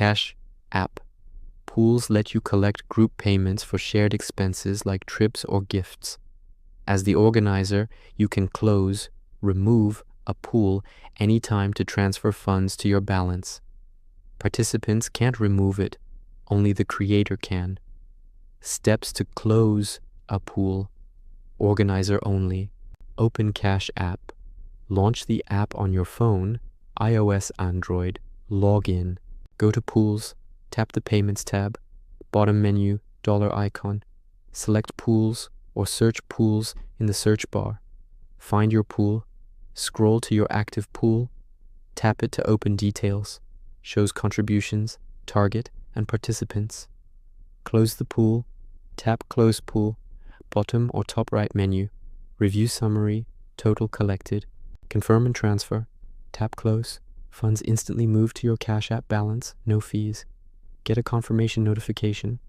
Cash App. Pools let you collect group payments for shared expenses like trips or gifts. As the organizer, you can close, remove a pool anytime to transfer funds to your balance. Participants can't remove it, only the creator can. Steps to close a pool. Organizer only. Open Cash App. Launch the app on your phone, iOS, Android. Log in. Go to Pools. Tap the Payments tab. Bottom menu, dollar icon. Select Pools or search Pools in the search bar. Find your pool. Scroll to your active pool. Tap it to open details. Shows contributions, target, and participants. Close the pool. Tap Close Pool. Bottom or top right menu. Review summary, total collected. Confirm and transfer. Tap Close. Funds instantly move to your Cash App balance, no fees. Get a confirmation notification.